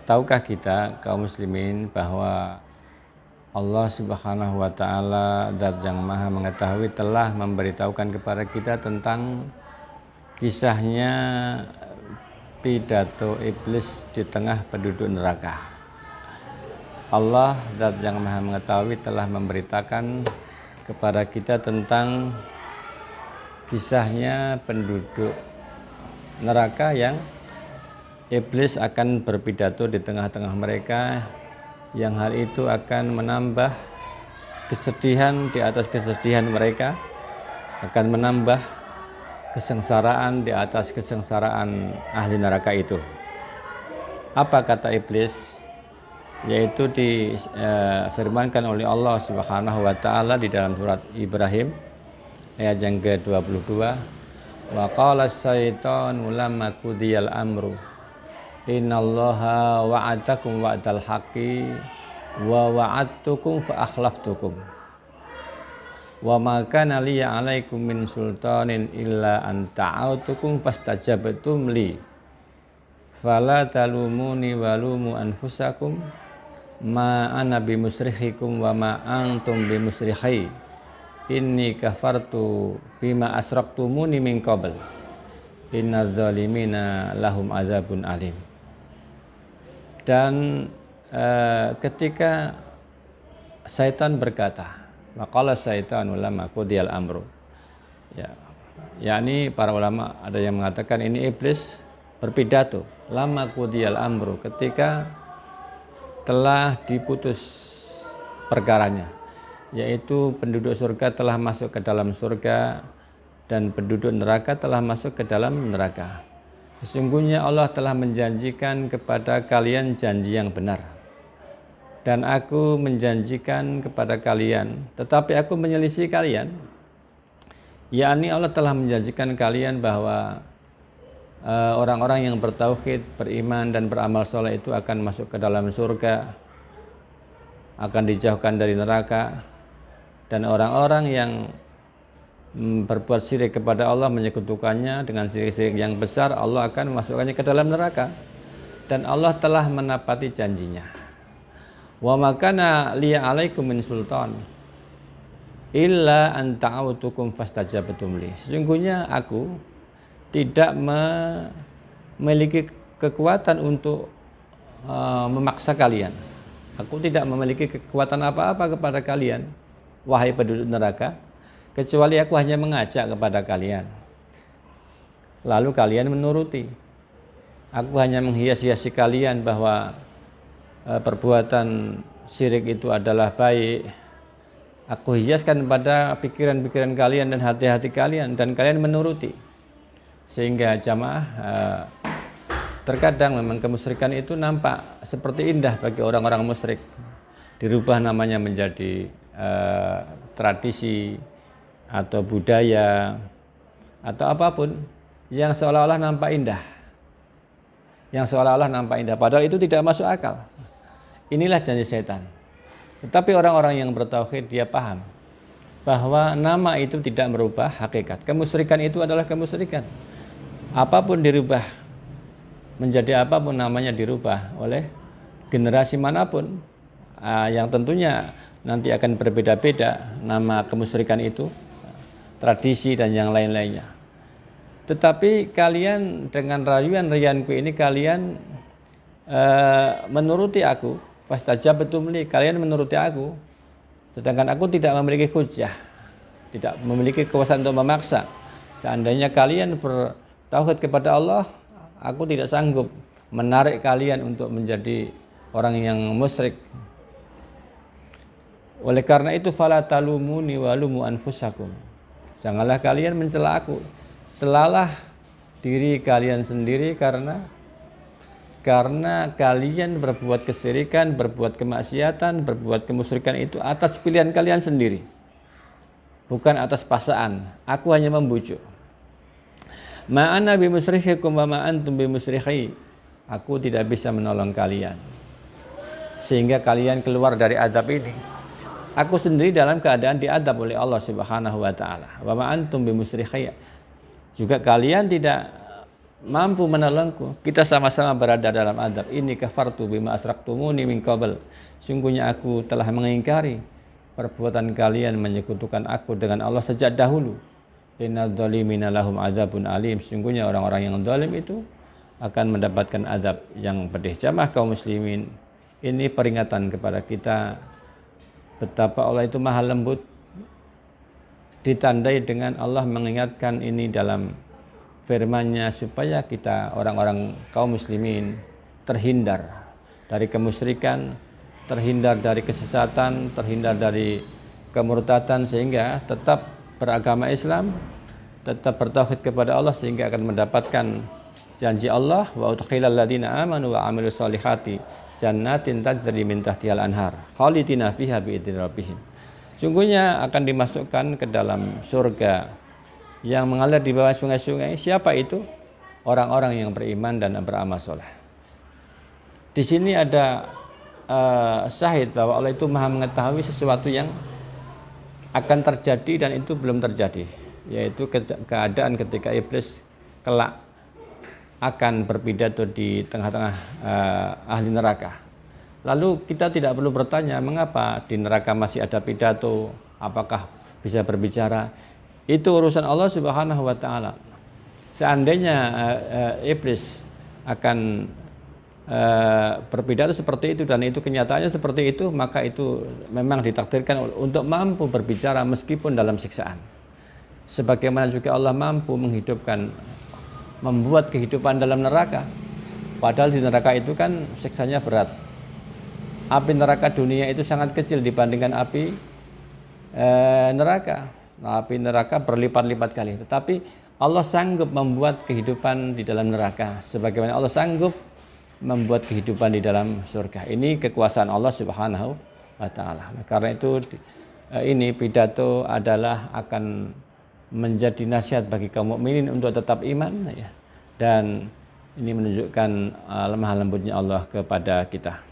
Tahukah kita kaum muslimin bahwa Allah Subhanahu wa taala Zat yang Maha mengetahui telah memberitahukan kepada kita tentang kisahnya pidato iblis di tengah penduduk neraka. Allah Zat yang Maha mengetahui telah memberitakan kepada kita tentang kisahnya penduduk neraka yang iblis akan berpidato di tengah-tengah mereka, yang hal itu akan menambah kesedihan di atas kesedihan mereka, akan menambah kesengsaraan di atas kesengsaraan ahli neraka itu. Apa kata iblis? Yaitu difirmankan oleh Allah Subhanahu wa taala di dalam surat Ibrahim ayat yang ke-22, wa qala syaitanu lamma qudiyal amru innallaha wa'adakum wa'dal haqqi wa wa'adtukum fa akhlaftukum wa ma kana liya 'alaikum min sultanin illa an ta'autukum fastajabtum li fala talumuni walumu anfusakum ma ana bimusrikhikum wa ma antum bimusrikhi inni kafartu bima asraktumuni min qabl innadz zalimina lahum adzabun alim. Dan ketika syaitan berkata, maqala syaitanu lamma qudiyal amru, yakni para ulama ada yang mengatakan ini iblis berpidato lamma qudiyal amru, ketika telah diputus perkaranya, yaitu penduduk surga telah masuk ke dalam surga dan penduduk neraka telah masuk ke dalam neraka. Sesungguhnya Allah telah menjanjikan kepada kalian janji yang benar, dan aku menjanjikan kepada kalian, tetapi aku menyelisih kalian. Yakni Allah telah menjanjikan kalian bahwa orang-orang yang bertauhid, beriman dan beramal saleh itu akan masuk ke dalam surga, akan dijauhkan dari neraka, dan orang-orang yang berbuat syirik kepada Allah, menyekutukannya dengan syirik-syirik yang besar, Allah akan memasukkannya ke dalam neraka. Dan Allah telah menepati janjinya. Wa makana liya alaikum min sultan illa an ta'autukum fastajabtum li. Sesungguhnya aku tidak memiliki kekuatan untuk memaksa kalian. Aku tidak memiliki kekuatan apa-apa kepada kalian, wahai penduduk neraka, kecuali aku hanya mengajak kepada kalian, lalu kalian menuruti. Aku hanya menghias-hiasi kalian bahwa perbuatan syirik itu adalah baik. Aku hiaskan pada pikiran-pikiran kalian dan hati-hati kalian, dan kalian menuruti. Sehingga jamaah, terkadang memang kemusyrikan itu nampak seperti indah bagi orang-orang musyrik. Dirubah namanya menjadi tradisi atau budaya atau apapun yang seolah-olah nampak indah, padahal itu tidak masuk akal. Inilah janji setan. Tetapi orang-orang yang bertauhid, dia paham bahwa nama itu tidak merubah hakikat. Kemusyrikan itu adalah kemusyrikan. Apapun dirubah menjadi apapun, namanya dirubah oleh generasi manapun, yang tentunya nanti akan berbeda-beda nama kemusyrikan itu, tradisi dan yang lain-lainnya. Tetapi kalian dengan rayuan-rayuanku ini, kalian menuruti aku, fastajabtum li, kalian menuruti aku, sedangkan aku tidak memiliki hujjah, tidak memiliki kekuasaan untuk memaksa. Seandainya kalian bertauhid kepada Allah, aku tidak sanggup menarik kalian untuk menjadi orang yang musyrik. Oleh karena itu, fala talumuni walumu anfusakum, janganlah kalian mencela aku, celalah diri kalian sendiri, karena kalian berbuat kesyirikan, berbuat kemaksiatan, berbuat kemusyrikan itu atas pilihan kalian sendiri, bukan atas paksaan. Aku hanya membujuk. Ma ana bimusrikhikum wa ma antum bimusrikhi, aku tidak bisa menolong kalian sehingga kalian keluar dari azab ini. Aku sendiri dalam keadaan diadab oleh Allah Subhanahu wa taala. Wa ma antum bimusrikhi, juga kalian tidak mampu menolongku, kita sama-sama berada dalam azab. Ini kafartu bima asraktumuni min qabl. Sungguhnya aku telah mengingkari perbuatan kalian menyekutukan aku dengan Allah sejak dahulu. Innadz zalimina lahum adzabun alim. Sungguhnya orang-orang yang zalim itu akan mendapatkan azab yang pedih. Jamaah kaum muslimin, ini peringatan kepada kita betapa Allah itu maha lembut, ditandai dengan Allah mengingatkan ini dalam firman-Nya supaya kita orang-orang kaum muslimin terhindar dari kemusyrikan, terhindar dari kesesatan, terhindar dari kemurtatan, sehingga tetap beragama Islam, tetap bertauhid kepada Allah, sehingga akan mendapatkan janji Allah, wa udkhilal ladzina amanu wa amilus solihati jannatin tajri min tahtihal anhar khalidina fiha bi idzni rabbihim. Sungguhnya akan dimasukkan ke dalam surga yang mengalir di bawah sungai-sungai. Siapa itu? Orang-orang yang beriman dan beramal soleh. Di sini ada syahid bahwa Allah itu maha mengetahui sesuatu yang akan terjadi dan itu belum terjadi, yaitu keadaan ketika iblis kelak akan berpidato di tengah-tengah ahli neraka. Lalu kita tidak perlu bertanya mengapa di neraka masih ada pidato, apakah bisa berbicara. Itu urusan Allah Subhanahu wa taala. Seandainya iblis akan berpidato seperti itu dan itu kenyataannya seperti itu, maka itu memang ditakdirkan untuk mampu berbicara meskipun dalam siksaan. Sebagaimana juga Allah mampu menghidupkan, membuat kehidupan dalam neraka. Padahal di neraka itu kan siksanya berat. Api neraka dunia itu sangat kecil dibandingkan api neraka. Api neraka berlipat-lipat kali. Tetapi Allah sanggup membuat kehidupan di dalam neraka, sebagaimana Allah sanggup membuat kehidupan di dalam surga. Ini kekuasaan Allah Subhanahu wa taala. Karena itu ini pidato adalah akan menjadi nasihat bagi kaum mukminin untuk tetap iman, ya. Dan ini menunjukkan lemah lembutnya Allah kepada kita.